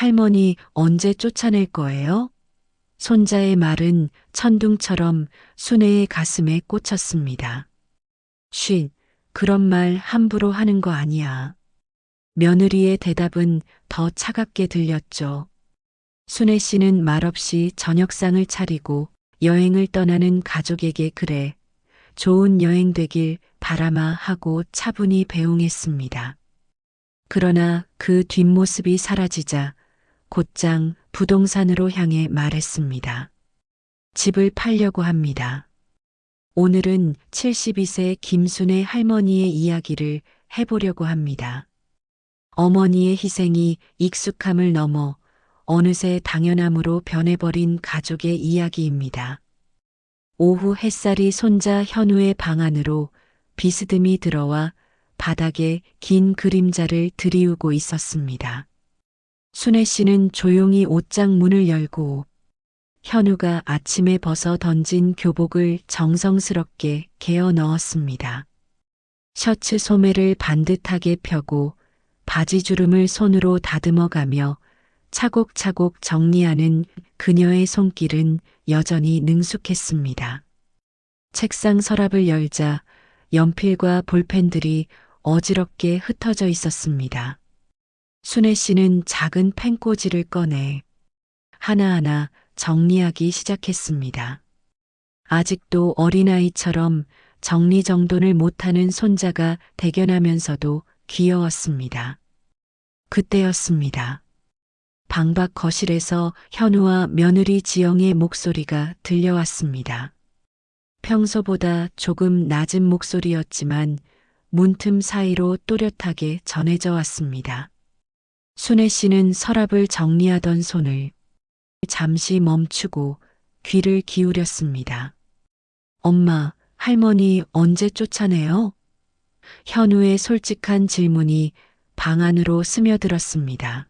할머니 언제 쫓아낼 거예요? 손자의 말은 천둥처럼 순애의 가슴에 꽂혔습니다. 쉿, 그런 말 함부로 하는 거 아니야. 며느리의 대답은 더 차갑게 들렸죠. 순애 씨는 말없이 저녁상을 차리고 여행을 떠나는 가족에게 그래, 좋은 여행 되길 바라마 하고 차분히 배웅했습니다. 그러나 그 뒷모습이 사라지자 곧장 부동산으로 향해 말했습니다. 집을 팔려고 합니다. 오늘은 72세 김순애 할머니의 이야기를 해보려고 합니다. 어머니의 희생이 익숙함을 넘어 어느새 당연함으로 변해버린 가족의 이야기입니다. 오후 햇살이 손자 현우의 방 안으로 비스듬히 들어와 바닥에 긴 그림자를 들이우고 있었습니다. 순애 씨는 조용히 옷장 문을 열고 현우가 아침에 벗어 던진 교복을 정성스럽게 개어 넣었습니다. 셔츠 소매를 반듯하게 펴고 바지 주름을 손으로 다듬어가며 차곡차곡 정리하는 그녀의 손길은 여전히 능숙했습니다. 책상 서랍을 열자 연필과 볼펜들이 어지럽게 흩어져 있었습니다. 순애 씨는 작은 펜꽂이를 꺼내 하나하나 정리하기 시작했습니다. 아직도 어린아이처럼 정리정돈을 못하는 손자가 대견하면서도 귀여웠습니다. 그때였습니다. 방밖 거실에서 현우와 며느리 지영의 목소리가 들려왔습니다. 평소보다 조금 낮은 목소리였지만 문틈 사이로 또렷하게 전해져 왔습니다. 순애 씨는 서랍을 정리하던 손을 잠시 멈추고 귀를 기울였습니다. 엄마, 할머니 언제 쫓아내요? 현우의 솔직한 질문이 방 안으로 스며들었습니다.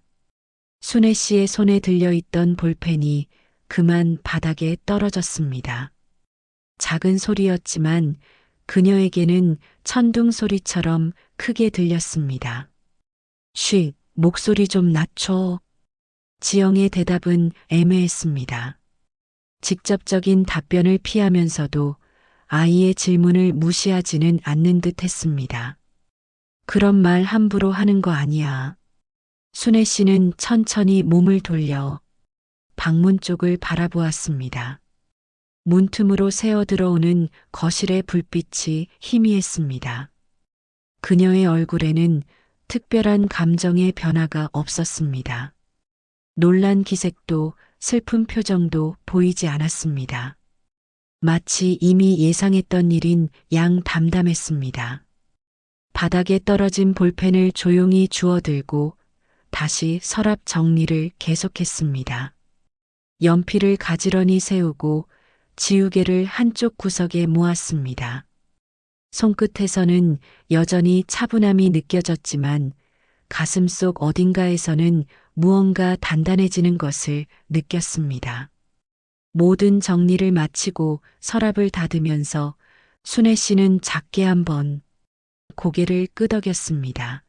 순애 씨의 손에 들려있던 볼펜이 그만 바닥에 떨어졌습니다. 작은 소리였지만 그녀에게는 천둥 소리처럼 크게 들렸습니다. 쉿, 목소리 좀 낮춰. 지영의 대답은 애매했습니다. 직접적인 답변을 피하면서도 아이의 질문을 무시하지는 않는 듯 했습니다. 그런 말 함부로 하는 거 아니야. 순애 씨는 천천히 몸을 돌려 방문 쪽을 바라보았습니다. 문틈으로 새어 들어오는 거실의 불빛이 희미했습니다. 그녀의 얼굴에는 특별한 감정의 변화가 없었습니다. 놀란 기색도 슬픈 표정도 보이지 않았습니다. 마치 이미 예상했던 일인 양 담담했습니다. 바닥에 떨어진 볼펜을 조용히 주워들고 다시 서랍 정리를 계속했습니다. 연필을 가지런히 세우고 지우개를 한쪽 구석에 모았습니다. 손끝에서는 여전히 차분함이 느껴졌지만 가슴속 어딘가에서는 무언가 단단해지는 것을 느꼈습니다. 모든 정리를 마치고 서랍을 닫으면서 순애 씨는 작게 한번 고개를 끄덕였습니다.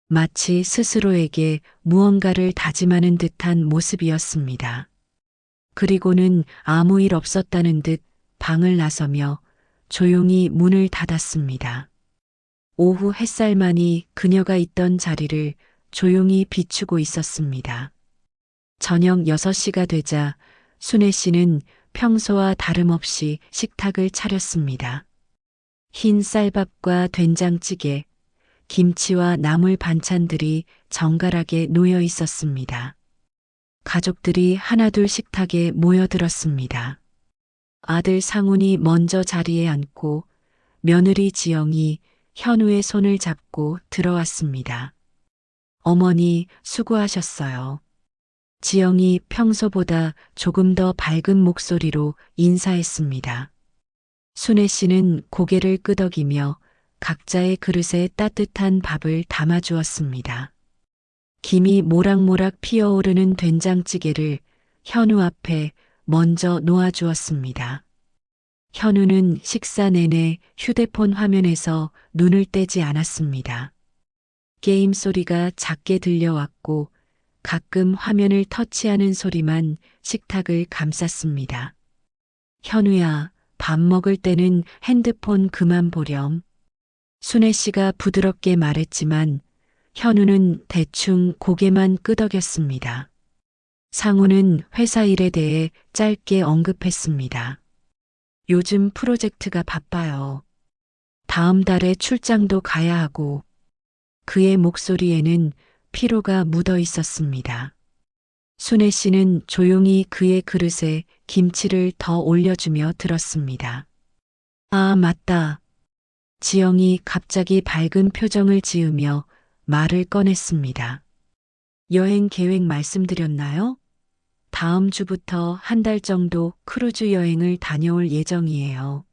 마치 스스로에게 무언가를 다짐하는 듯한 모습이었습니다. 그리고는 아무 일 없었다는 듯 방을 나서며 조용히 문을 닫았습니다. 오후 햇살만이 그녀가 있던 자리를 조용히 비추고 있었습니다. 저녁 6시가 되자 순애 씨는 평소와 다름없이 식탁을 차렸습니다. 흰 쌀밥과 된장찌개, 김치와 나물 반찬들이 정갈하게 놓여 있었습니다. 가족들이 하나둘 식탁에 모여들었습니다. 아들 상훈이 먼저 자리에 앉고 며느리 지영이 현우의 손을 잡고 들어왔습니다. 어머니 수고하셨어요. 지영이 평소보다 조금 더 밝은 목소리로 인사했습니다. 순애 씨는 고개를 끄덕이며 각자의 그릇에 따뜻한 밥을 담아주었습니다. 김이 모락모락 피어오르는 된장찌개를 현우 앞에 먼저 놓아주었습니다. 현우는 식사 내내 휴대폰 화면에서 눈을 떼지 않았습니다. 게임 소리가 작게 들려왔고 가끔 화면을 터치하는 소리만 식탁을 감쌌습니다. 현우야, 밥 먹을 때는 핸드폰 그만 보렴. 순애 씨가 부드럽게 말했지만 현우는 대충 고개만 끄덕였습니다. 상우는 회사 일에 대해 짧게 언급했습니다. 요즘 프로젝트가 바빠요. 다음 달에 출장도 가야 하고 그의 목소리에는 피로가 묻어 있었습니다. 순애 씨는 조용히 그의 그릇에 김치를 더 올려주며 들었습니다. 아, 맞다. 지영이 갑자기 밝은 표정을 지으며 말을 꺼냈습니다. 여행 계획 말씀드렸나요? 다음 주부터 한 달 정도 크루즈 여행을 다녀올 예정이에요.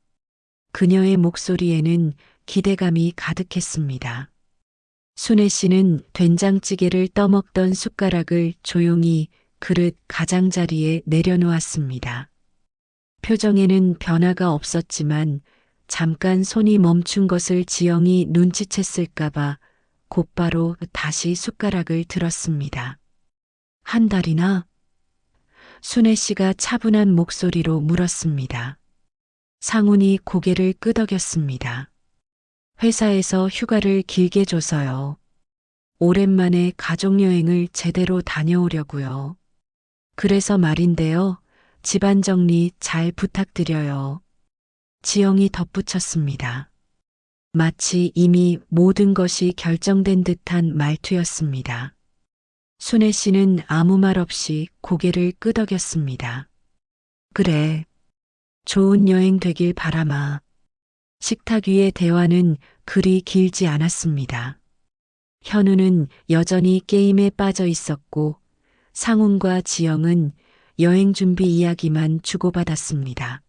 그녀의 목소리에는 기대감이 가득했습니다. 순애 씨는 된장찌개를 떠먹던 숟가락을 조용히 그릇 가장자리에 내려놓았습니다. 표정에는 변화가 없었지만 잠깐 손이 멈춘 것을 지영이 눈치챘을까봐 곧바로 다시 숟가락을 들었습니다. 한 달이나? 순애 씨가 차분한 목소리로 물었습니다. 상훈이 고개를 끄덕였습니다. 회사에서 휴가를 길게 줘서요. 오랜만에 가족여행을 제대로 다녀오려고요. 그래서 말인데요. 집안 정리 잘 부탁드려요. 지영이 덧붙였습니다. 마치 이미 모든 것이 결정된 듯한 말투였습니다. 순애 씨는 아무 말 없이 고개를 끄덕였습니다. 그래. 좋은 여행 되길 바라마. 식탁 위의 대화는 그리 길지 않았습니다. 현우는 여전히 게임에 빠져 있었고 상훈과 지영은 여행 준비 이야기만 주고받았습니다.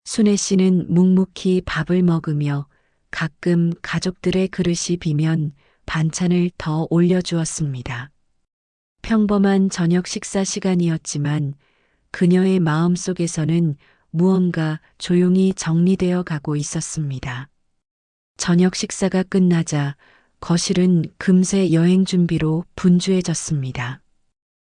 순애 씨는 묵묵히 밥을 먹으며 가끔 가족들의 그릇이 비면 반찬을 더 올려주었습니다. 평범한 저녁 식사 시간이었지만 그녀의 마음속에서는 무언가 조용히 정리되어 가고 있었습니다. 저녁 식사가 끝나자 거실은 금세 여행 준비로 분주해졌습니다.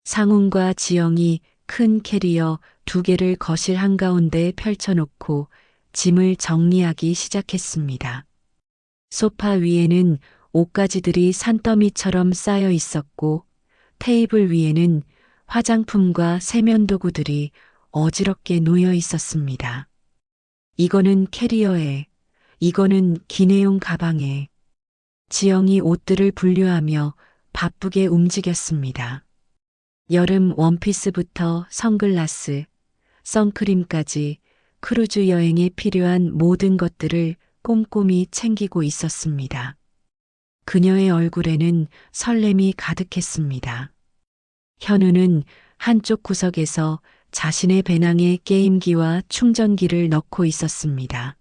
상훈과 지영이 큰 캐리어 2개를 거실 한가운데에 펼쳐놓고 짐을 정리하기 시작했습니다. 소파 위에는 옷가지들이 산더미처럼 쌓여 있었고 테이블 위에는 화장품과 세면도구들이 어지럽게 놓여 있었습니다. 이거는 캐리어에, 이거는 기내용 가방에. 지영이 옷들을 분류하며 바쁘게 움직였습니다. 여름 원피스부터 선글라스, 선크림까지 크루즈 여행에 필요한 모든 것들을 꼼꼼히 챙기고 있었습니다. 그녀의 얼굴에는 설렘이 가득했습니다. 현우는 한쪽 구석에서 자신의 배낭에 게임기와 충전기를 넣고 있었습니다.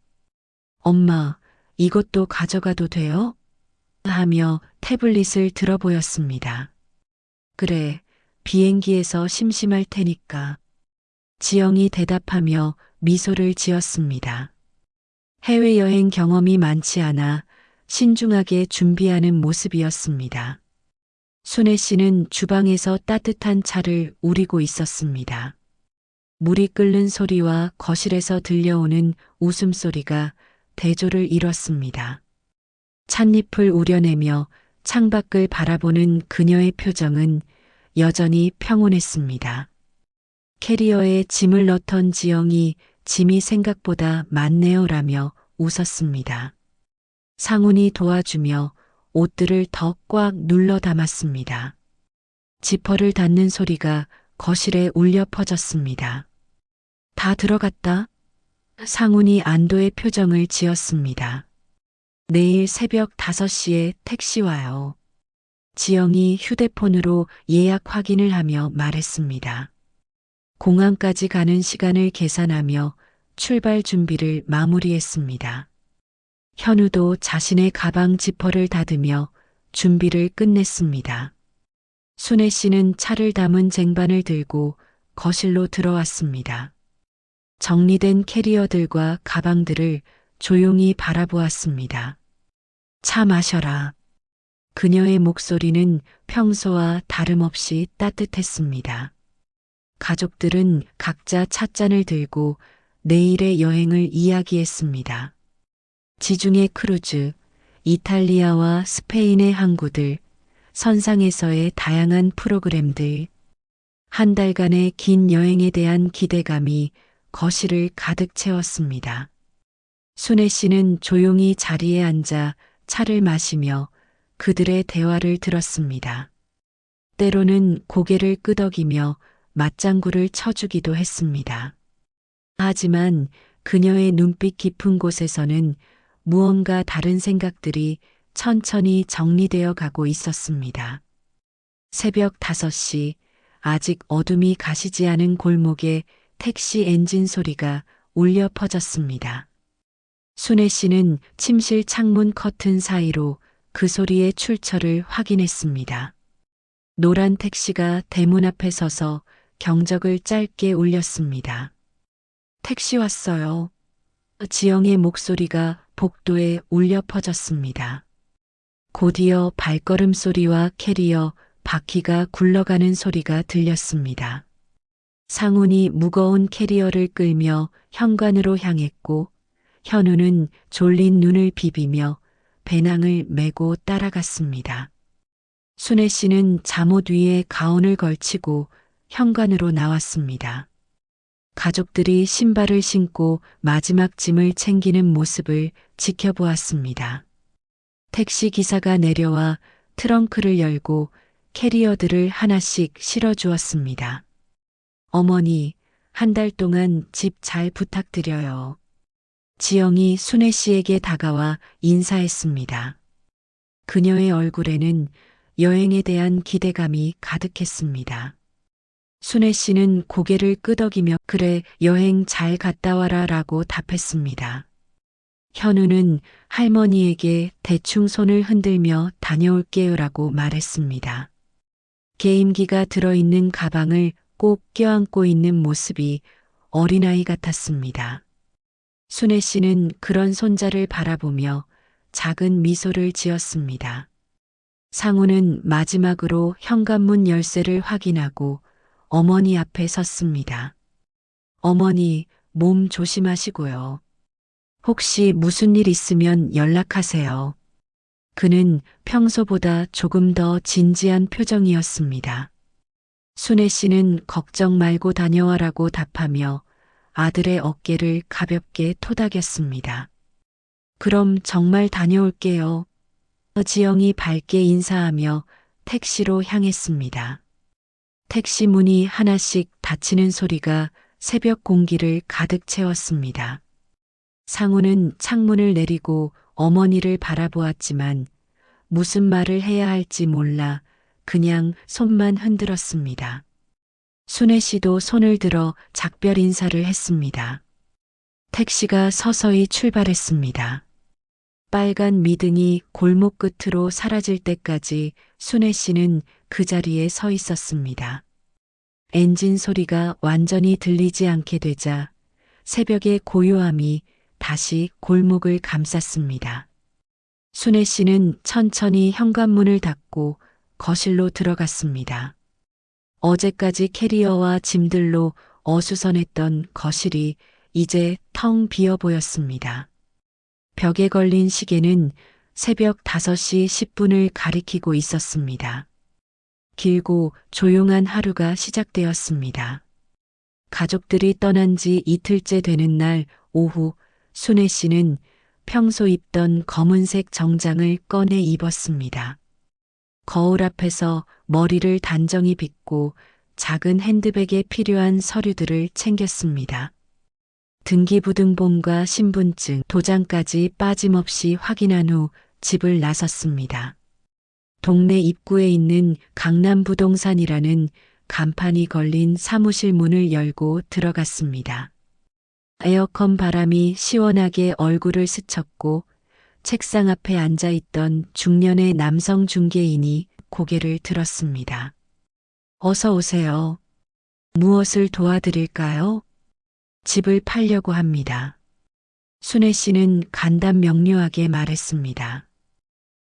엄마, 이것도 가져가도 돼요? 하며 태블릿을 들어 보였습니다. 그래, 비행기에서 심심할 테니까. 지영이 대답하며 미소를 지었습니다. 해외여행 경험이 많지 않아 신중하게 준비하는 모습이었습니다. 순애 씨는 주방에서 따뜻한 차를 우리고 있었습니다. 물이 끓는 소리와 거실에서 들려오는 웃음소리가 대조를 이뤘습니다. 찻잎을 우려내며 창밖을 바라보는 그녀의 표정은 여전히 평온했습니다. 캐리어에 짐을 넣던 지영이 짐이 생각보다 많네요라며 웃었습니다. 상훈이 도와주며 옷들을 더 꽉 눌러 담았습니다. 지퍼를 닫는 소리가 거실에 울려 퍼졌습니다. 다 들어갔다? 상훈이 안도의 표정을 지었습니다. 내일 새벽 5시에 택시 와요. 지영이 휴대폰으로 예약 확인을 하며 말했습니다. 공항까지 가는 시간을 계산하며 출발 준비를 마무리했습니다. 현우도 자신의 가방 지퍼를 닫으며 준비를 끝냈습니다. 순애 씨는 차를 담은 쟁반을 들고 거실로 들어왔습니다. 정리된 캐리어들과 가방들을 조용히 바라보았습니다. 차 마셔라. 그녀의 목소리는 평소와 다름없이 따뜻했습니다. 가족들은 각자 찻잔을 들고 내일의 여행을 이야기했습니다. 지중해 크루즈, 이탈리아와 스페인의 항구들, 선상에서의 다양한 프로그램들, 한 달간의 긴 여행에 대한 기대감이 거실을 가득 채웠습니다. 순애 씨는 조용히 자리에 앉아 차를 마시며 그들의 대화를 들었습니다. 때로는 고개를 끄덕이며 맞장구를 쳐주기도 했습니다. 하지만 그녀의 눈빛 깊은 곳에서는 무언가 다른 생각들이 천천히 정리되어 가고 있었습니다. 새벽 5시, 아직 어둠이 가시지 않은 골목에 택시 엔진 소리가 울려 퍼졌습니다. 순애 씨는 침실 창문 커튼 사이로 그 소리의 출처를 확인했습니다. 노란 택시가 대문 앞에 서서 경적을 짧게 울렸습니다. 택시 왔어요. 지영의 목소리가 복도에 울려 퍼졌습니다. 곧이어 발걸음 소리와 캐리어, 바퀴가 굴러가는 소리가 들렸습니다. 상훈이 무거운 캐리어를 끌며 현관으로 향했고 현우는 졸린 눈을 비비며 배낭을 메고 따라갔습니다. 순애 씨는 잠옷 위에 가운을 걸치고 현관으로 나왔습니다. 가족들이 신발을 신고 마지막 짐을 챙기는 모습을 지켜보았습니다. 택시 기사가 내려와 트렁크를 열고 캐리어들을 하나씩 실어주었습니다. 어머니, 한 달 동안 집 잘 부탁드려요. 지영이 순애 씨에게 다가와 인사했습니다. 그녀의 얼굴에는 여행에 대한 기대감이 가득했습니다. 순애 씨는 고개를 끄덕이며 그래, 여행 잘 갔다 와라 라고 답했습니다. 현우는 할머니에게 대충 손을 흔들며 다녀올게요 라고 말했습니다. 게임기가 들어있는 가방을 꼭 껴안고 있는 모습이 어린아이 같았습니다. 순애 씨는 그런 손자를 바라보며 작은 미소를 지었습니다. 상우는 마지막으로 현관문 열쇠를 확인하고 어머니 앞에 섰습니다. 어머니, 몸 조심하시고요. 혹시 무슨 일 있으면 연락하세요. 그는 평소보다 조금 더 진지한 표정이었습니다. 순애 씨는 걱정 말고 다녀와라고 답하며 아들의 어깨를 가볍게 토닥였습니다. 그럼 정말 다녀올게요. 지영이 밝게 인사하며 택시로 향했습니다. 택시 문이 하나씩 닫히는 소리가 새벽 공기를 가득 채웠습니다. 상우는 창문을 내리고 어머니를 바라보았지만 무슨 말을 해야 할지 몰라 그냥 손만 흔들었습니다. 순애 씨도 손을 들어 작별 인사를 했습니다. 택시가 서서히 출발했습니다. 빨간 미등이 골목 끝으로 사라질 때까지 순애 씨는 그 자리에 서 있었습니다. 엔진 소리가 완전히 들리지 않게 되자 새벽의 고요함이 다시 골목을 감쌌습니다. 순애 씨는 천천히 현관문을 닫고 거실로 들어갔습니다. 어제까지 캐리어와 짐들로 어수선했던 거실이 이제 텅 비어 보였습니다. 벽에 걸린 시계는 새벽 5시 10분을 가리키고 있었습니다. 길고 조용한 하루가 시작되었습니다. 가족들이 떠난 지 이틀째 되는 날 오후 순애 씨는 평소 입던 검은색 정장을 꺼내 입었습니다. 거울 앞에서 머리를 단정히 빗고 작은 핸드백에 필요한 서류들을 챙겼습니다. 등기부등본과 신분증, 도장까지 빠짐없이 확인한 후 집을 나섰습니다. 동네 입구에 있는 강남부동산이라는 간판이 걸린 사무실 문을 열고 들어갔습니다. 에어컨 바람이 시원하게 얼굴을 스쳤고 책상 앞에 앉아있던 중년의 남성 중개인이 고개를 들었습니다. 어서 오세요. 무엇을 도와드릴까요? 집을 팔려고 합니다. 순애 씨는 간단 명료하게 말했습니다.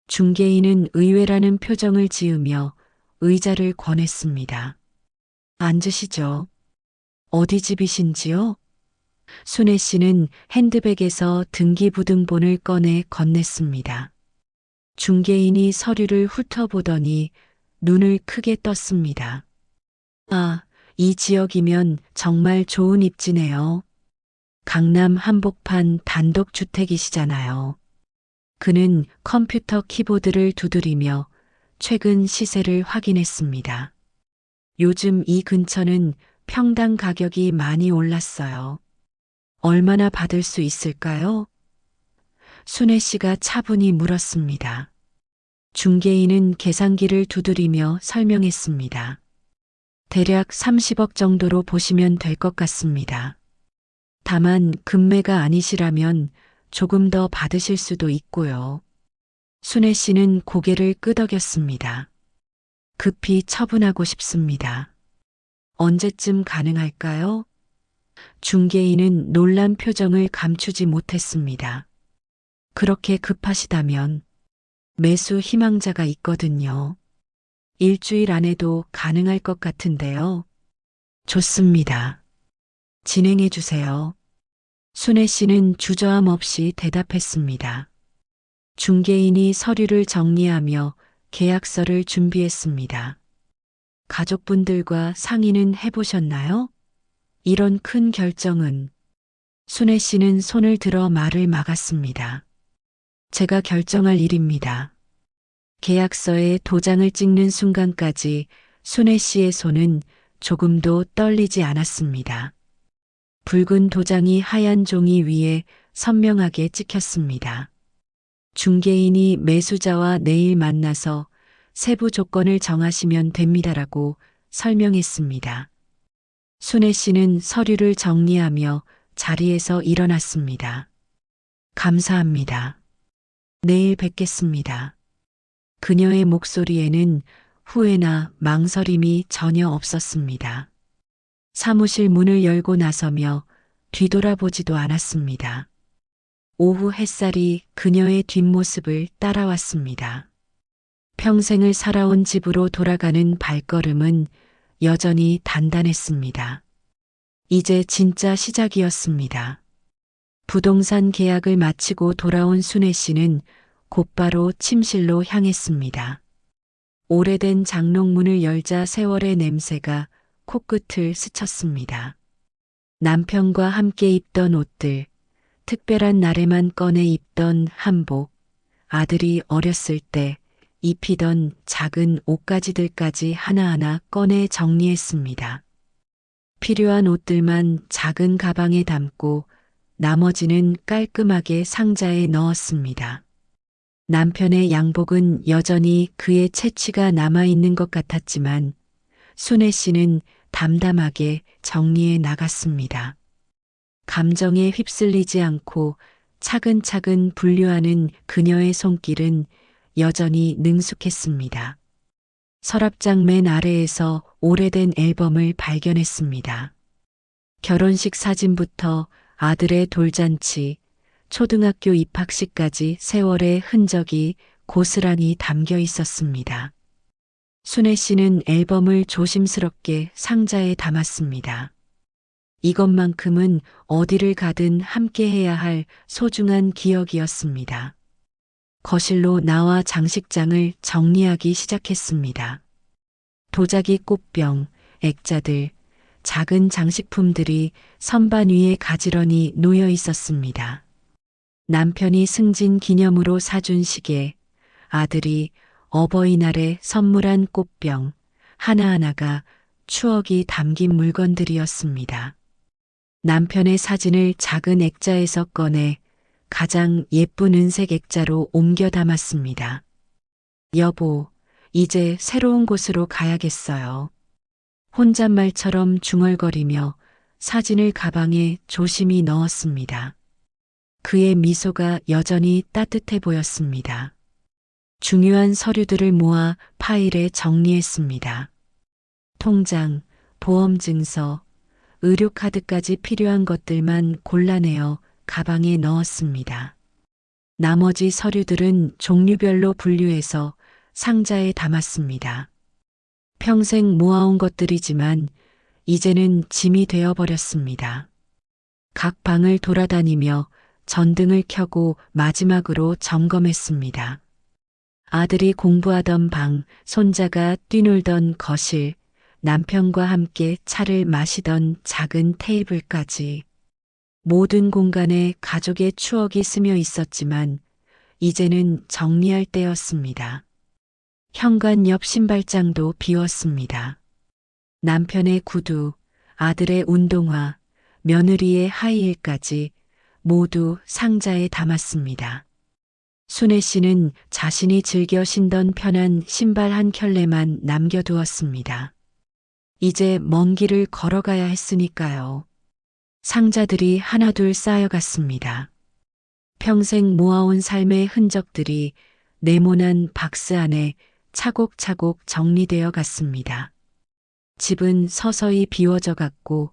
중개인은 의외라는 표정을 지으며 의자를 권했습니다. 앉으시죠. 어디 집이신지요? 순애 씨는 핸드백에서 등기부등본을 꺼내 건넸습니다. 중개인이 서류를 훑어보더니 눈을 크게 떴습니다. 아, 이 지역이면 정말 좋은 입지네요. 강남 한복판 단독주택이시잖아요. 그는 컴퓨터 키보드를 두드리며 최근 시세를 확인했습니다. 요즘 이 근처는 평당 가격이 많이 올랐어요. 얼마나 받을 수 있을까요? 순애 씨가 차분히 물었습니다. 중개인은 계산기를 두드리며 설명했습니다. 대략 30억 정도로 보시면 될 것 같습니다. 다만 금매가 아니시라면 조금 더 받으실 수도 있고요. 순애 씨는 고개를 끄덕였습니다. 급히 처분하고 싶습니다. 언제쯤 가능할까요? 중개인은 놀란 표정을 감추지 못했습니다. 그렇게 급하시다면 매수 희망자가 있거든요. 일주일 안에도 가능할 것 같은데요. 좋습니다. 진행해 주세요. 순애 씨는 주저함 없이 대답했습니다. 중개인이 서류를 정리하며 계약서를 준비했습니다. 가족분들과 상의는 해보셨나요? 이런 큰 결정은 순애 씨는 손을 들어 말을 막았습니다. 제가 결정할 일입니다. 계약서에 도장을 찍는 순간까지 순애 씨의 손은 조금도 떨리지 않았습니다. 붉은 도장이 하얀 종이 위에 선명하게 찍혔습니다. 중개인이 매수자와 내일 만나서 세부 조건을 정하시면 됩니다라고 설명했습니다. 순애 씨는 서류를 정리하며 자리에서 일어났습니다. 감사합니다. 내일 뵙겠습니다. 그녀의 목소리에는 후회나 망설임이 전혀 없었습니다. 사무실 문을 열고 나서며 뒤돌아보지도 않았습니다. 오후 햇살이 그녀의 뒷모습을 따라왔습니다. 평생을 살아온 집으로 돌아가는 발걸음은 여전히 단단했습니다. 이제 진짜 시작이었습니다. 부동산 계약을 마치고 돌아온 순애 씨는 곧바로 침실로 향했습니다. 오래된 장롱문을 열자 세월의 냄새가 코끝을 스쳤습니다. 남편과 함께 입던 옷들, 특별한 날에만 꺼내 입던 한복, 아들이 어렸을 때 입히던 작은 옷가지들까지 하나하나 꺼내 정리했습니다. 필요한 옷들만 작은 가방에 담고 나머지는 깔끔하게 상자에 넣었습니다. 남편의 양복은 여전히 그의 채취가 남아있는 것 같았지만 순애 씨는 담담하게 정리해 나갔습니다. 감정에 휩쓸리지 않고 차근차근 분류하는 그녀의 손길은 여전히 능숙했습니다. 서랍장 맨 아래에서 오래된 앨범을 발견했습니다. 결혼식 사진부터 아들의 돌잔치, 초등학교 입학식까지 세월의 흔적이 고스란히 담겨 있었습니다. 순애 씨는 앨범을 조심스럽게 상자에 담았습니다. 이것만큼은 어디를 가든 함께 해야 할 소중한 기억이었습니다. 거실로 나와 장식장을 정리하기 시작했습니다. 도자기 꽃병, 액자들, 작은 장식품들이 선반 위에 가지런히 놓여 있었습니다. 남편이 승진 기념으로 사준 시계, 아들이 어버이날에 선물한 꽃병, 하나하나가 추억이 담긴 물건들이었습니다. 남편의 사진을 작은 액자에서 꺼내 가장 예쁜 은색 액자로 옮겨 담았습니다. 여보, 이제 새로운 곳으로 가야겠어요. 혼잣말처럼 중얼거리며 사진을 가방에 조심히 넣었습니다. 그의 미소가 여전히 따뜻해 보였습니다. 중요한 서류들을 모아 파일에 정리했습니다. 통장, 보험증서, 의료카드까지 필요한 것들만 골라내어 가방에 넣었습니다. 나머지 서류들은 종류별로 분류해서 상자에 담았습니다. 평생 모아온 것들이지만 이제는 짐이 되어버렸습니다. 각 방을 돌아다니며 전등을 켜고 마지막으로 점검했습니다. 아들이 공부하던 방, 손자가 뛰놀던 거실, 남편과 함께 차를 마시던 작은 테이블까지 모든 공간에 가족의 추억이 스며 있었지만 이제는 정리할 때였습니다. 현관 옆 신발장도 비웠습니다. 남편의 구두, 아들의 운동화, 며느리의 하이힐까지 모두 상자에 담았습니다. 순애 씨는 자신이 즐겨 신던 편한 신발 한 켤레만 남겨두었습니다. 이제 먼 길을 걸어가야 했으니까요. 상자들이 하나둘 쌓여갔습니다. 평생 모아온 삶의 흔적들이 네모난 박스 안에 차곡차곡 정리되어 갔습니다. 집은 서서히 비워져 갔고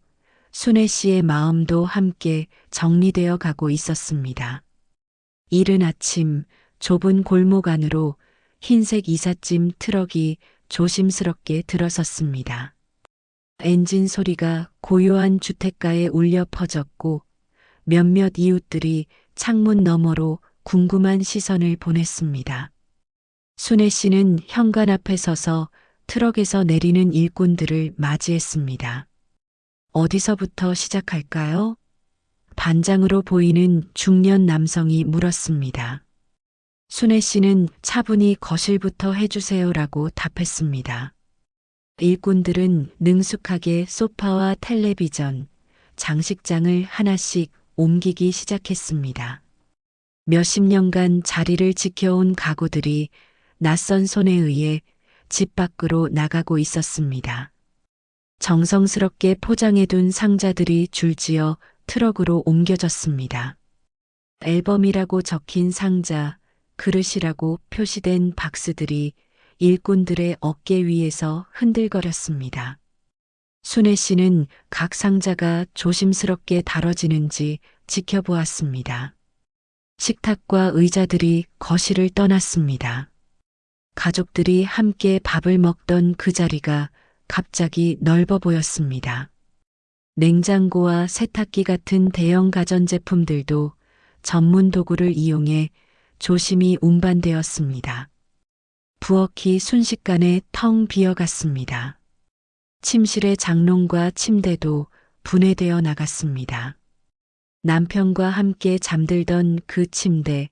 순애 씨의 마음도 함께 정리되어 가고 있었습니다. 이른 아침 좁은 골목 안으로 흰색 이삿짐 트럭이 조심스럽게 들어섰습니다. 엔진 소리가 고요한 주택가에 울려 퍼졌고 몇몇 이웃들이 창문 너머로 궁금한 시선을 보냈습니다. 순애 씨는 현관 앞에 서서 트럭에서 내리는 일꾼들을 맞이했습니다. 어디서부터 시작할까요? 반장으로 보이는 중년 남성이 물었습니다. 순애 씨는 차분히 거실부터 해주세요라고 답했습니다. 일꾼들은 능숙하게 소파와 텔레비전, 장식장을 하나씩 옮기기 시작했습니다. 몇십 년간 자리를 지켜온 가구들이 낯선 손에 의해 집 밖으로 나가고 있었습니다. 정성스럽게 포장해둔 상자들이 줄지어 트럭으로 옮겨졌습니다. 앨범이라고 적힌 상자, 그릇이라고 표시된 박스들이 일꾼들의 어깨 위에서 흔들거렸습니다. 순애 씨는 각 상자가 조심스럽게 다뤄지는지 지켜보았습니다. 식탁과 의자들이 거실을 떠났습니다. 가족들이 함께 밥을 먹던 그 자리가 갑자기 넓어 보였습니다. 냉장고와 세탁기 같은 대형 가전제품들도 전문 도구를 이용해 조심히 운반되었습니다. 부엌이 순식간에 텅 비어갔습니다. 침실의 장롱과 침대도 분해되어 나갔습니다. 남편과 함께 잠들던 그 침대,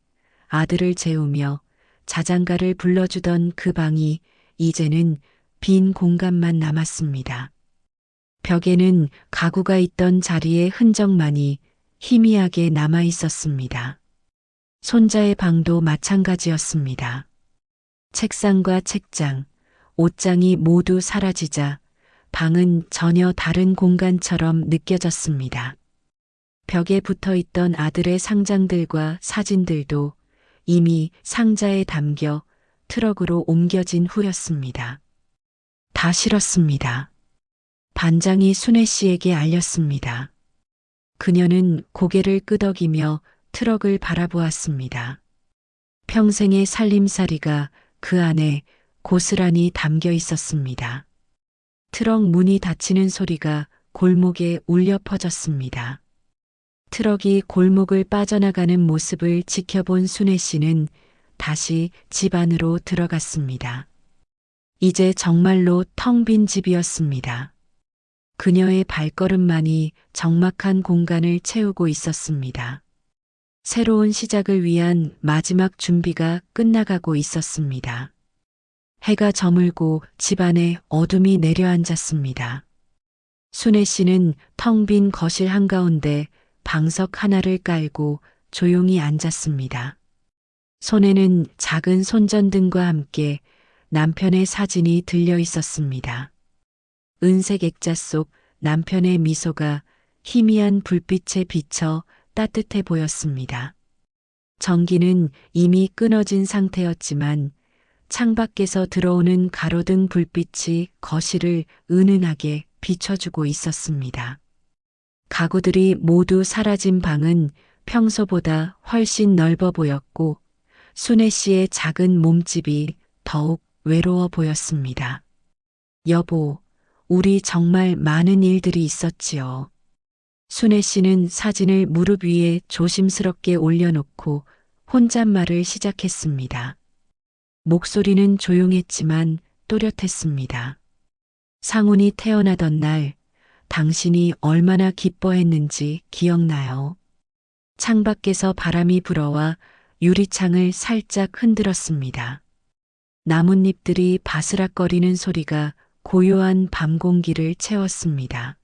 아들을 재우며 자장가를 불러주던 그 방이 이제는 빈 공간만 남았습니다. 벽에는 가구가 있던 자리의 흔적만이 희미하게 남아 있었습니다. 손자의 방도 마찬가지였습니다. 책상과 책장, 옷장이 모두 사라지자 방은 전혀 다른 공간처럼 느껴졌습니다. 벽에 붙어 있던 아들의 상장들과 사진들도 이미 상자에 담겨 트럭으로 옮겨진 후였습니다. 다 실었습니다. 반장이 순애 씨에게 알렸습니다. 그녀는 고개를 끄덕이며 트럭을 바라보았습니다. 평생의 살림살이가 그 안에 고스란히 담겨 있었습니다. 트럭 문이 닫히는 소리가 골목에 울려 퍼졌습니다. 트럭이 골목을 빠져나가는 모습을 지켜본 순애 씨는 다시 집 안으로 들어갔습니다. 이제 정말로 텅 빈 집이었습니다. 그녀의 발걸음만이 적막한 공간을 채우고 있었습니다. 새로운 시작을 위한 마지막 준비가 끝나가고 있었습니다. 해가 저물고 집안에 어둠이 내려앉았습니다. 순애 씨는 텅 빈 거실 한가운데 방석 하나를 깔고 조용히 앉았습니다. 손에는 작은 손전등과 함께 남편의 사진이 들려 있었습니다. 은색 액자 속 남편의 미소가 희미한 불빛에 비쳐 따뜻해 보였습니다. 전기는 이미 끊어진 상태였지만 창밖에서 들어오는 가로등 불빛이 거실을 은은하게 비춰주고 있었습니다. 가구들이 모두 사라진 방은 평소보다 훨씬 넓어 보였고 순애 씨의 작은 몸집이 더욱 외로워 보였습니다. 여보, 우리 정말 많은 일들이 있었지요. 순애 씨는 사진을 무릎 위에 조심스럽게 올려놓고 혼잣말을 시작했습니다. 목소리는 조용했지만 또렷했습니다. 상훈이 태어나던 날 당신이 얼마나 기뻐했는지 기억나요? 창밖에서 바람이 불어와 유리창을 살짝 흔들었습니다. 나뭇잎들이 바스락거리는 소리가 고요한 밤 공기를 채웠습니다.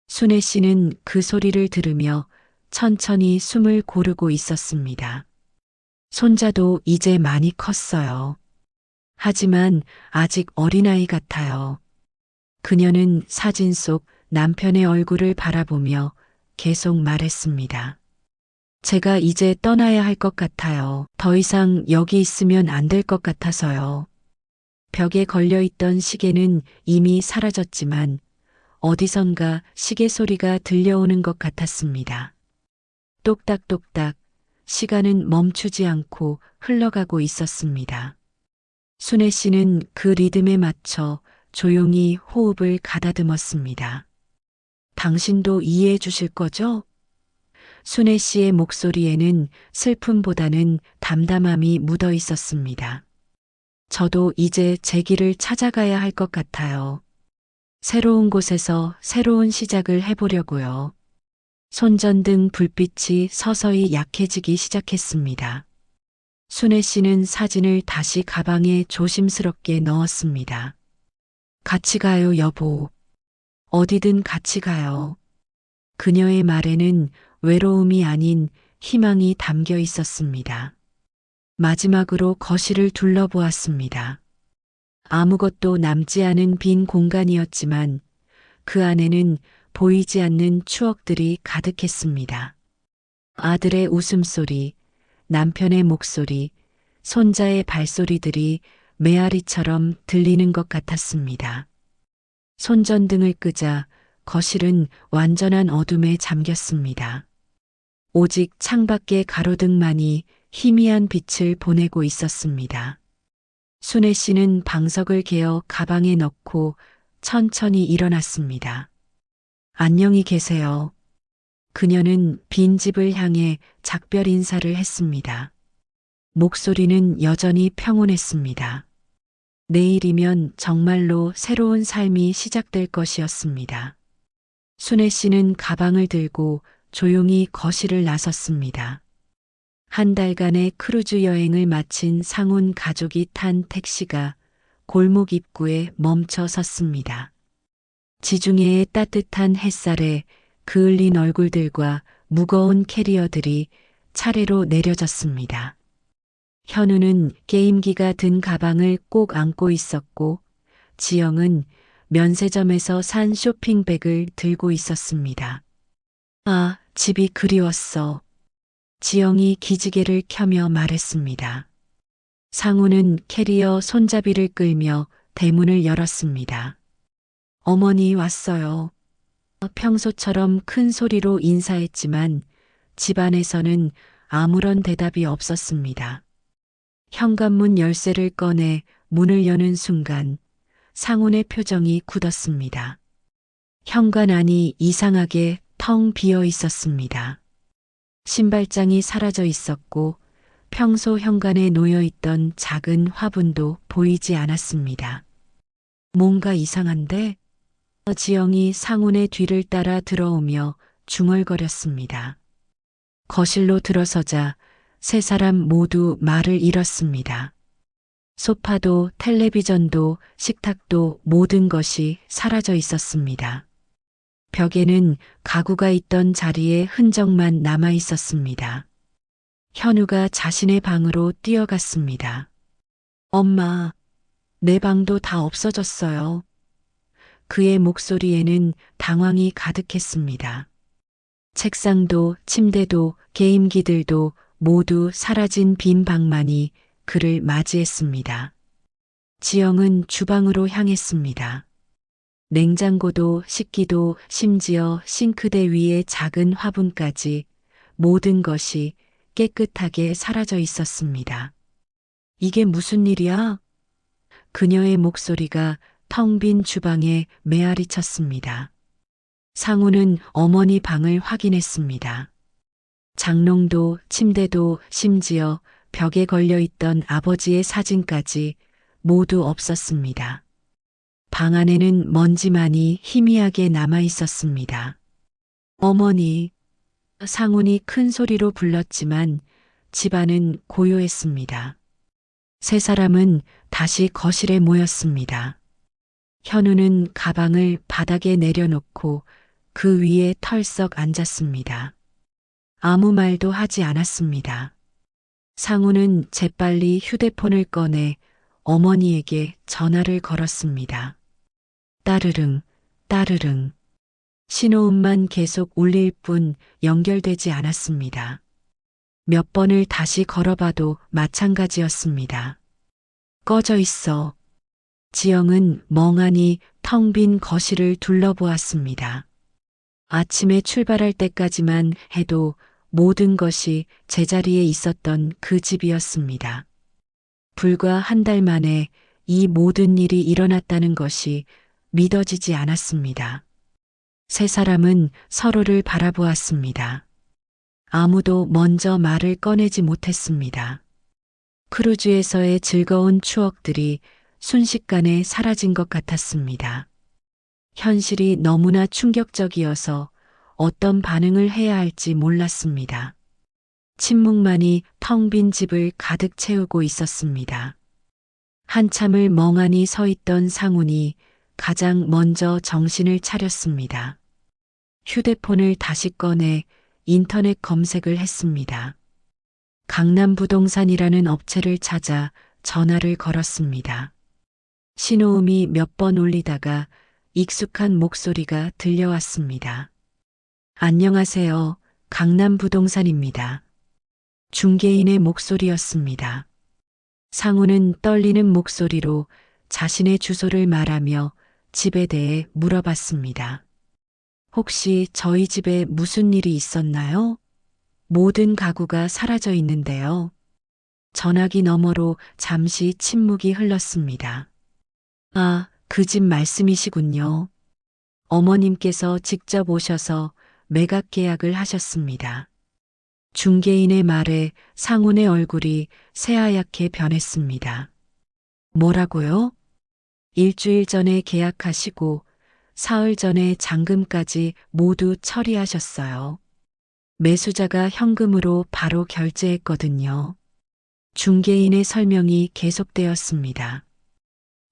순애 씨는 그 소리를 들으며 천천히 숨을 고르고 있었습니다. 손자도 이제 많이 컸어요. 하지만 아직 어린아이 같아요. 그녀는 사진 속 남편의 얼굴을 바라보며 계속 말했습니다. 제가 이제 떠나야 할 것 같아요. 더 이상 여기 있으면 안 될 것 같아서요. 벽에 걸려있던 시계는 이미 사라졌지만 어디선가 시계 소리가 들려오는 것 같았습니다. 똑딱똑딱 시간은 멈추지 않고 흘러가고 있었습니다. 순애 씨는 그 리듬에 맞춰 조용히 호흡을 가다듬었습니다. 당신도 이해해 주실 거죠? 순애 씨의 목소리에는 슬픔보다는 담담함이 묻어 있었습니다. 저도 이제 제 길을 찾아가야 할 것 같아요. 새로운 곳에서 새로운 시작을 해보려고요. 손전등 불빛이 서서히 약해지기 시작했습니다. 순애 씨는 사진을 다시 가방에 조심스럽게 넣었습니다. 같이 가요, 여보. 어디든 같이 가요. 그녀의 말에는 외로움이 아닌 희망이 담겨 있었습니다. 마지막으로 거실을 둘러보았습니다. 아무것도 남지 않은 빈 공간이었지만 그 안에는 보이지 않는 추억들이 가득했습니다. 아들의 웃음소리, 남편의 목소리, 손자의 발소리들이 메아리처럼 들리는 것 같았습니다. 손전등을 끄자 거실은 완전한 어둠에 잠겼습니다. 오직 창밖의 가로등만이 희미한 빛을 보내고 있었습니다. 순애 씨는 방석을 개어 가방에 넣고 천천히 일어났습니다. 안녕히 계세요. 그녀는 빈 집을 향해 작별 인사를 했습니다. 목소리는 여전히 평온했습니다. 내일이면 정말로 새로운 삶이 시작될 것이었습니다. 순애 씨는 가방을 들고 조용히 거실을 나섰습니다. 한 달간의 크루즈 여행을 마친 상훈 가족이 탄 택시가 골목 입구에 멈춰 섰습니다. 지중해의 따뜻한 햇살에 그을린 얼굴들과 무거운 캐리어들이 차례로 내려졌습니다. 현우는 게임기가 든 가방을 꼭 안고 있었고 지영은 면세점에서 산 쇼핑백을 들고 있었습니다. 아, 집이 그리웠어. 지영이 기지개를 켜며 말했습니다. 상우는 캐리어 손잡이를 끌며 대문을 열었습니다. 어머니 왔어요. 평소처럼 큰 소리로 인사했지만 집안에서는 아무런 대답이 없었습니다. 현관문 열쇠를 꺼내 문을 여는 순간 상훈의 표정이 굳었습니다. 현관 안이 이상하게 텅 비어 있었습니다. 신발장이 사라져 있었고 평소 현관에 놓여 있던 작은 화분도 보이지 않았습니다. 뭔가 이상한데? 지영이 상훈의 뒤를 따라 들어오며 중얼거렸습니다. 거실로 들어서자 세 사람 모두 말을 잃었습니다. 소파도 텔레비전도 식탁도 모든 것이 사라져 있었습니다. 벽에는 가구가 있던 자리에 흔적만 남아 있었습니다. 현우가 자신의 방으로 뛰어갔습니다. 엄마, 내 방도 다 없어졌어요. 그의 목소리에는 당황이 가득했습니다. 책상도 침대도 게임기들도 모두 사라진 빈 방만이 그를 맞이했습니다. 지영은 주방으로 향했습니다. 냉장고도 식기도 심지어 싱크대 위의 작은 화분까지 모든 것이 깨끗하게 사라져 있었습니다. 이게 무슨 일이야? 그녀의 목소리가 텅 빈 주방에 메아리 쳤습니다. 상우는 어머니 방을 확인했습니다. 장롱도 침대도 심지어 벽에 걸려 있던 아버지의 사진까지 모두 없었습니다. 방 안에는 먼지만이 희미하게 남아 있었습니다. 어머니, 상훈이 큰 소리로 불렀지만 집안은 고요했습니다. 세 사람은 다시 거실에 모였습니다. 현우는 가방을 바닥에 내려놓고 그 위에 털썩 앉았습니다. 아무 말도 하지 않았습니다. 상우는 재빨리 휴대폰을 꺼내 어머니에게 전화를 걸었습니다. 따르릉, 따르릉. 신호음만 계속 울릴 뿐 연결되지 않았습니다. 몇 번을 다시 걸어봐도 마찬가지였습니다. 꺼져 있어. 지영은 멍하니 텅 빈 거실을 둘러보았습니다. 아침에 출발할 때까지만 해도 모든 것이 제자리에 있었던 그 집이었습니다. 불과 한 달 만에 이 모든 일이 일어났다는 것이 믿어지지 않았습니다. 세 사람은 서로를 바라보았습니다. 아무도 먼저 말을 꺼내지 못했습니다. 크루즈에서의 즐거운 추억들이 순식간에 사라진 것 같았습니다. 현실이 너무나 충격적이어서 어떤 반응을 해야 할지 몰랐습니다. 침묵만이 텅 빈 집을 가득 채우고 있었습니다. 한참을 멍하니 서 있던 상훈이 가장 먼저 정신을 차렸습니다. 휴대폰을 다시 꺼내 인터넷 검색을 했습니다. 강남부동산이라는 업체를 찾아 전화를 걸었습니다. 신호음이 몇 번 울리다가 익숙한 목소리가 들려왔습니다. 안녕하세요. 강남부동산입니다. 중개인의 목소리였습니다. 상우는 떨리는 목소리로 자신의 주소를 말하며 집에 대해 물어봤습니다. 혹시 저희 집에 무슨 일이 있었나요? 모든 가구가 사라져 있는데요. 전화기 너머로 잠시 침묵이 흘렀습니다. 아, 그 집 말씀이시군요. 어머님께서 직접 오셔서 매각 계약을 하셨습니다. 중개인의 말에 상훈의 얼굴이 새하얗게 변했습니다. 뭐라고요? 일주일 전에 계약하시고 사흘 전에 잔금까지 모두 처리하셨어요. 매수자가 현금으로 바로 결제했거든요. 중개인의 설명이 계속되었습니다.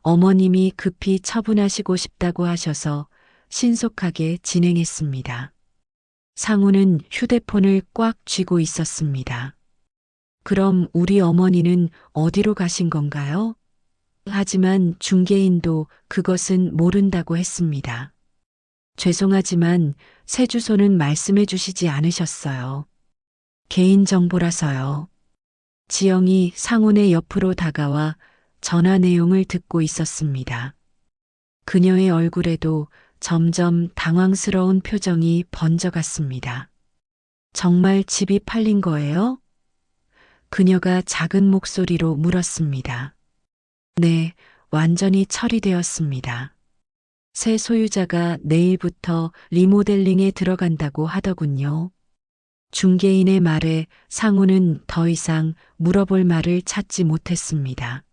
어머님이 급히 처분하시고 싶다고 하셔서 신속하게 진행했습니다. 상우는 휴대폰을 꽉 쥐고 있었습니다. 그럼 우리 어머니는 어디로 가신 건가요? 하지만 중개인도 그것은 모른다고 했습니다. 죄송하지만 새 주소는 말씀해 주시지 않으셨어요. 개인정보라서요. 지영이 상훈의 옆으로 다가와 전화 내용을 듣고 있었습니다. 그녀의 얼굴에도 점점 당황스러운 표정이 번져갔습니다. 정말 집이 팔린 거예요? 그녀가 작은 목소리로 물었습니다. 네, 완전히 처리되었습니다. 새 소유자가 내일부터 리모델링에 들어간다고 하더군요. 중개인의 말에 상우는 더 이상 물어볼 말을 찾지 못했습니다.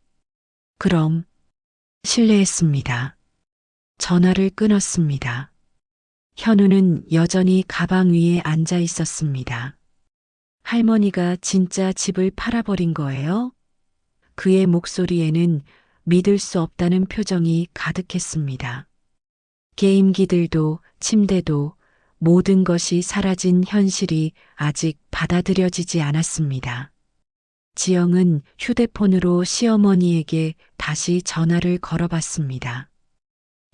그럼 실례했습니다. 전화를 끊었습니다. 현우는 여전히 가방 위에 앉아 있었습니다. 할머니가 진짜 집을 팔아버린 거예요? 그의 목소리에는 믿을 수 없다는 표정이 가득했습니다. 게임기들도 침대도 모든 것이 사라진 현실이 아직 받아들여지지 않았습니다. 지영은 휴대폰으로 시어머니에게 다시 전화를 걸어봤습니다.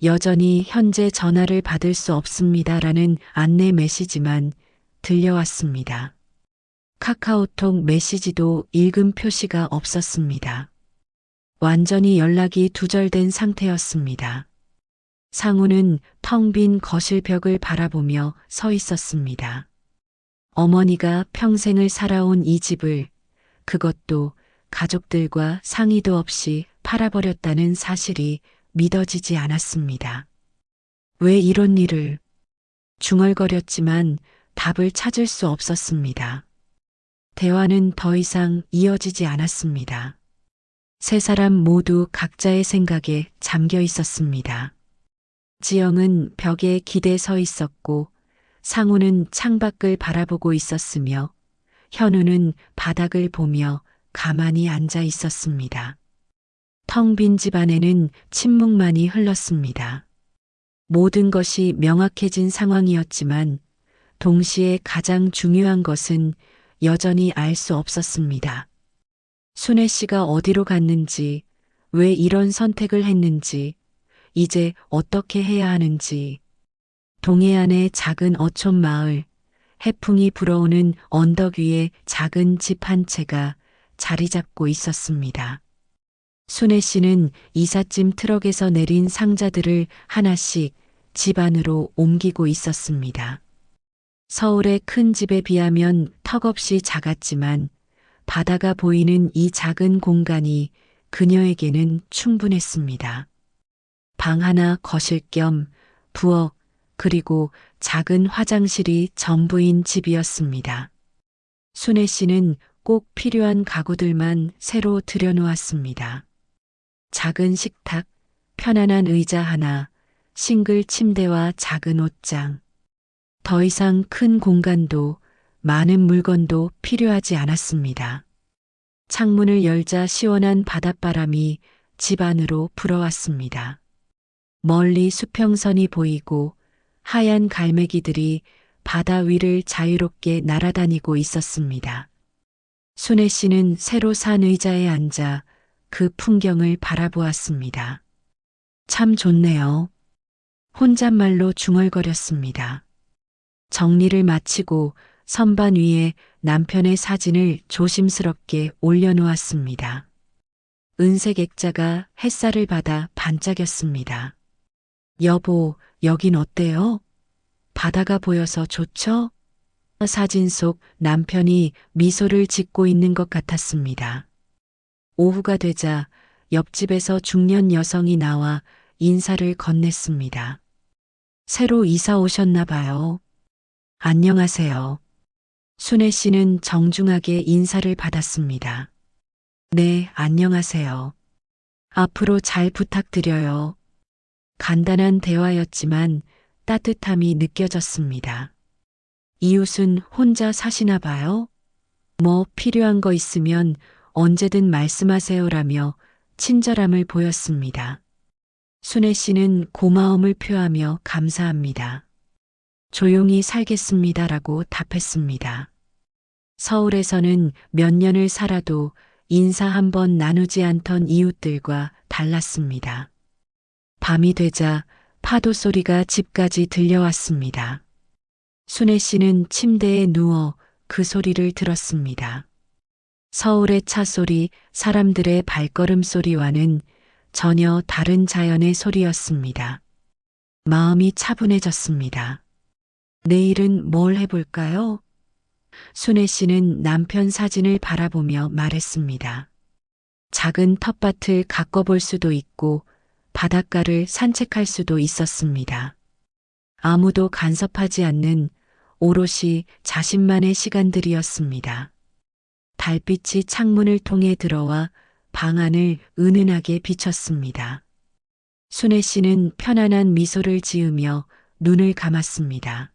여전히 현재 전화를 받을 수 없습니다라는 안내 메시지만 들려왔습니다. 카카오톡 메시지도 읽음 표시가 없었습니다. 완전히 연락이 두절된 상태였습니다. 상우는 텅 빈 거실 벽을 바라보며 서 있었습니다. 어머니가 평생을 살아온 이 집을, 그것도 가족들과 상의도 없이 팔아버렸다는 사실이 믿어지지 않았습니다. 왜 이런 일을? 중얼거렸지만 답을 찾을 수 없었습니다. 대화는 더 이상 이어지지 않았습니다. 세 사람 모두 각자의 생각에 잠겨 있었습니다. 지영은 벽에 기대 서 있었고 상우는 창밖을 바라보고 있었으며 현우는 바닥을 보며 가만히 앉아 있었습니다. 텅 빈 집안에는 침묵만이 흘렀습니다. 모든 것이 명확해진 상황이었지만 동시에 가장 중요한 것은 여전히 알 수 없었습니다. 순애 씨가 어디로 갔는지, 왜 이런 선택을 했는지, 이제 어떻게 해야 하는지. 동해안의 작은 어촌 마을, 해풍이 불어오는 언덕 위에 작은 집 한 채가 자리 잡고 있었습니다. 순애 씨는 이삿짐 트럭에서 내린 상자들을 하나씩 집 안으로 옮기고 있었습니다. 서울의 큰 집에 비하면 턱없이 작았지만 바다가 보이는 이 작은 공간이 그녀에게는 충분했습니다. 방 하나, 거실 겸 부엌, 그리고 작은 화장실이 전부인 집이었습니다. 순애 씨는 꼭 필요한 가구들만 새로 들여놓았습니다. 작은 식탁, 편안한 의자 하나, 싱글 침대와 작은 옷장. 더 이상 큰 공간도 많은 물건도 필요하지 않았습니다. 창문을 열자 시원한 바닷바람이 집 안으로 불어왔습니다. 멀리 수평선이 보이고 하얀 갈매기들이 바다 위를 자유롭게 날아다니고 있었습니다. 순애 씨는 새로 산 의자에 앉아 그 풍경을 바라보았습니다. 참 좋네요. 혼잣말로 중얼거렸습니다. 정리를 마치고 선반 위에 남편의 사진을 조심스럽게 올려놓았습니다. 은색 액자가 햇살을 받아 반짝였습니다. 여보, 여긴 어때요? 바다가 보여서 좋죠? 사진 속 남편이 미소를 짓고 있는 것 같았습니다. 오후가 되자 옆집에서 중년 여성이 나와 인사를 건넸습니다. 새로 이사 오셨나 봐요. 안녕하세요. 순애 씨는 정중하게 인사를 받았습니다. 네, 안녕하세요. 앞으로 잘 부탁드려요. 간단한 대화였지만 따뜻함이 느껴졌습니다. 이웃은 혼자 사시나 봐요? 뭐 필요한 거 있으면 언제든 말씀하세요라며 친절함을 보였습니다. 순애 씨는 고마움을 표하며 감사합니다. 조용히 살겠습니다라고 답했습니다. 서울에서는 몇 년을 살아도 인사 한 번 나누지 않던 이웃들과 달랐습니다. 밤이 되자 파도 소리가 집까지 들려왔습니다. 순애 씨는 침대에 누워 그 소리를 들었습니다. 서울의 차 소리, 사람들의 발걸음 소리와는 전혀 다른 자연의 소리였습니다. 마음이 차분해졌습니다. 내일은 뭘 해볼까요? 순애 씨는 남편 사진을 바라보며 말했습니다. 작은 텃밭을 가꿔볼 수도 있고 바닷가를 산책할 수도 있었습니다. 아무도 간섭하지 않는 오롯이 자신만의 시간들이었습니다. 달빛이 창문을 통해 들어와 방 안을 은은하게 비췄습니다. 순애 씨는 편안한 미소를 지으며 눈을 감았습니다.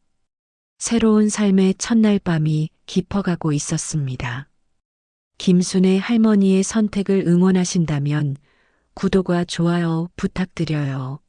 새로운 삶의 첫날 밤이 깊어가고 있었습니다. 김순애 할머니의 선택을 응원하신다면 구독과 좋아요 부탁드려요.